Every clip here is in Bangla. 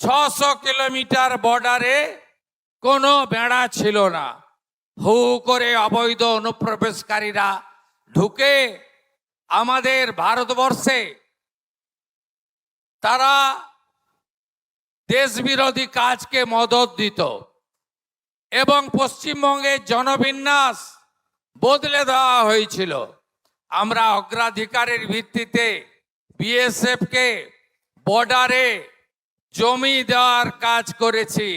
600 কিলোমিটার বর্ডারে কোনো বেড়া ছিল না। হু করে অবৈধ অনুপ্রবেশকারীরা ঢুকে আমাদের ভারতবর্ষে তারা দেশবিরোধী কাজকে মদত দিত এবং পশ্চিমবঙ্গের জনবিন্যাস বদলে দেওয়া হয়েছিল। আমরা অগ্রাধিকারের ভিত্তিতে বিএসএফকে বর্ডারে জমি দেওয়ার কাজ করেছি।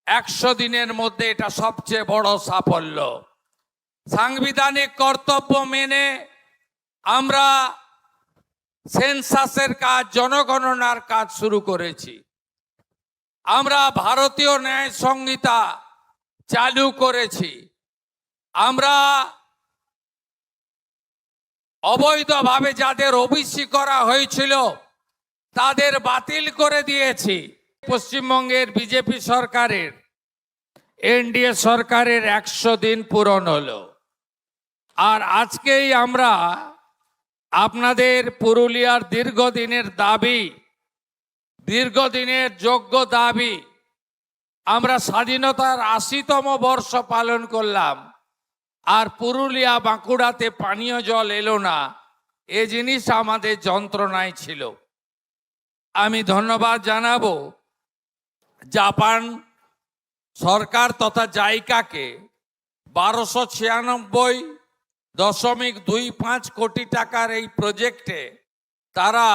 100 দিনের মধ্যে এটা সবচেয়ে বড় সাফল্য। সাংবিধানিক কর্তব্য মেনে আমরা সেন্সাসের কাজ, জনগণনার কাজ শুরু করেছি। আমরা ভারতীয় ন্যায় সংহিতা চালু করেছি। আমরা অবৈধভাবে যাদের ওবিসি করা হয়েছিল তাদের বাতিল করে দিয়েছি। পশ্চিমবঙ্গের বিজেপি সরকারের, এনডিএ সরকারের 100 দিন পূরণ হলো। আর আজকেই আমরা আপনাদের পুরুলিয়ার দীর্ঘদিনের দাবি, দীর্ঘদিনের যোগ্য দাবি, আমরা স্বাধীনতার 80তম বর্ষ পালন করলাম আর পুরুলিয়া বাঁকুড়াতে পানীয় জল এলো না, এ জিনিস আমাদের যন্ত্রণায় ছিল। আমি ধন্যবাদ জানাবো জাপান সরকার তথা জাইকাকে 1296.25 কোটি টাকার এই প্রজেক্টে তারা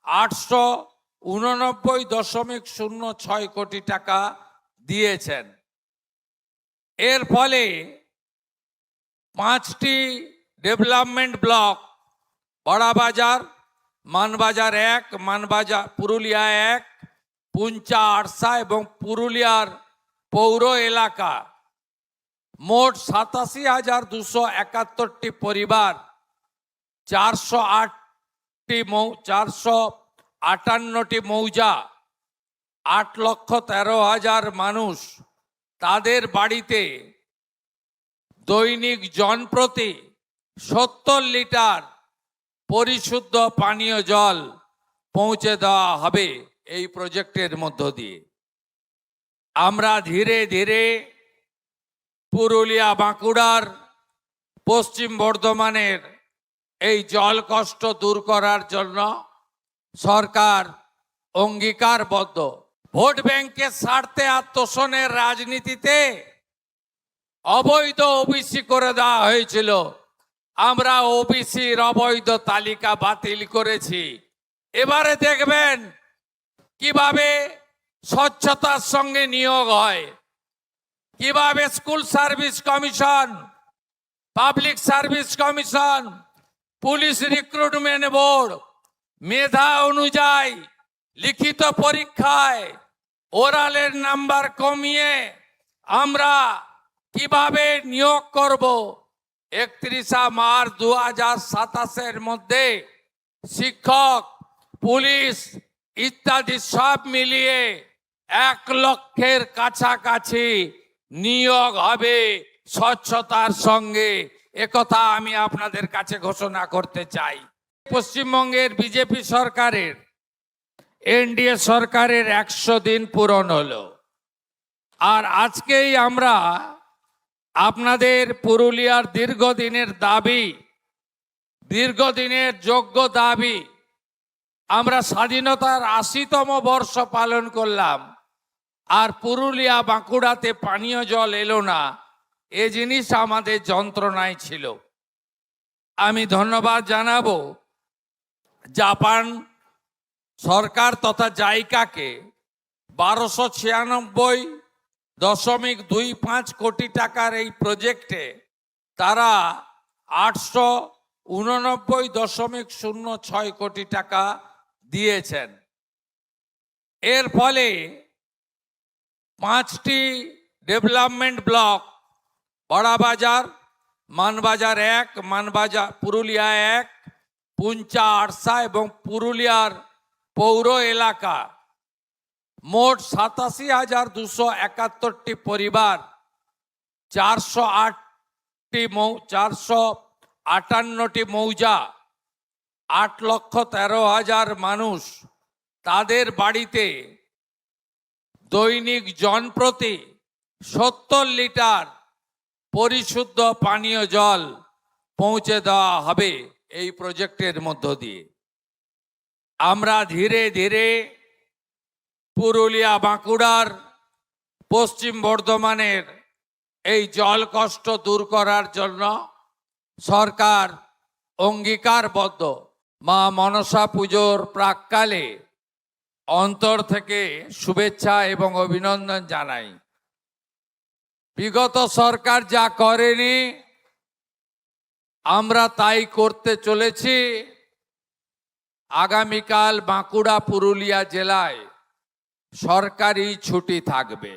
889.06 কোটি টাকা দিয়েছেন। এর ফলে 5টি development block, Barabazar, Manbazar 1, Manbazar Purulia 1, Puncha, ARSA এবং পুরুলিয়ার পৌর এলাকা, মোট 87,271টি পরিবার, 458টি মৌজা, 8,13,000 মানুষ, তাদের বাড়িতে দৈনিক জনপ্রতি 70 লিটার পরিশুদ্ধ পানীয় জল পৌঁছে দেওয়া হবে এই প্রজেক্টের মধ্য দিয়ে। আমরা ধীরে ধীরে পুরুলিয়া, বাঁকুড়ার, পশ্চিম বর্ধমানের এই জল কষ্ট দূর করার জন্য সরকার অঙ্গীকারবদ্ধ। ভোট ব্যাংকের স্বার্থে আর তোষণের রাজনীতিতে অবৈধ ওবিসি করে দেওয়া হয়েছিল। আমরা ওবিসির অবৈধ তালিকা বাতিল করেছি। এবারে দেখবেন কিভাবে স্বচ্ছতার সঙ্গে নিয়োগ হয়, কিভাবে school service commission, public service commission, police recruitment board মেধা অনুযায়ী লিখিত পরীক্ষায় ওরালের নাম্বার কমিয়ে আমরা কিভাবে নিয়োগ করব। 31 মার্চ 2027 মধ্যে শিক্ষক, পুলিশ ইত্যাদি সব মিলিয়ে 1 লক্ষের কাছাকাছি নিয়োগ হবে স্বচ্ছতার সঙ্গে। একথা আমি আপনাদের কাছে ঘোষণা করতে চাই। পশ্চিমবঙ্গের বিজেপি সরকারের, এনডিএ সরকারের 100 দিন পূরণ হলো। আর আজকেই আমরা আপনাদের পুরুলিয়ার দীর্ঘদিনের দাবি, দীর্ঘদিনের যোগ্য দাবি, আমরা স্বাধীনতার 80তম বর্ষ পালন করলাম আর পুরুলিয়া বাঁকুড়াতে পানীয় জল এলো না, এ জিনিস আমাদের যন্ত্রণায় ছিল। আমি ধন্যবাদ জানাবো জাপান সরকার তথা জাইকাকে 1296.25 কোটি টাকার এই প্রজেক্টে তারা 889.06 কোটি টাকা দিয়েছেন। এর ফলে 5টি development block, Barabazar, Manbazar 1, Manbazar Purulia 1, Puncha, ARSA এবং পুরুলিয়ার পৌর এলাকা, মোট 87,271টি পরিবার, 458টি মৌজা, 8,13,000 মানুষ, তাদের বাড়িতে দৈনিক জনপ্রতি 70 লিটার পরিশুদ্ধ পানীয় জল পৌঁছে দেওয়া হবে এই প্রজেক্টের মধ্য দিয়ে। আমরা ধীরে ধীরে পুরুলিয়া, বাঁকুড়ার, পশ্চিম বর্ধমানের এই জল কষ্ট দূর করার জন্য সরকার অঙ্গীকারবদ্ধ। মা মনসা পুজোর প্রাক্কালে অন্তর থেকে শুভেচ্ছা এবং অভিনন্দন জানাই। বিগত সরকার যা করেনি আমরা তাই করতে চলেছি। আগামীকাল বাঁকুড়া, পুরুলিয়া জেলায় সরকারি ছুটি থাকবে।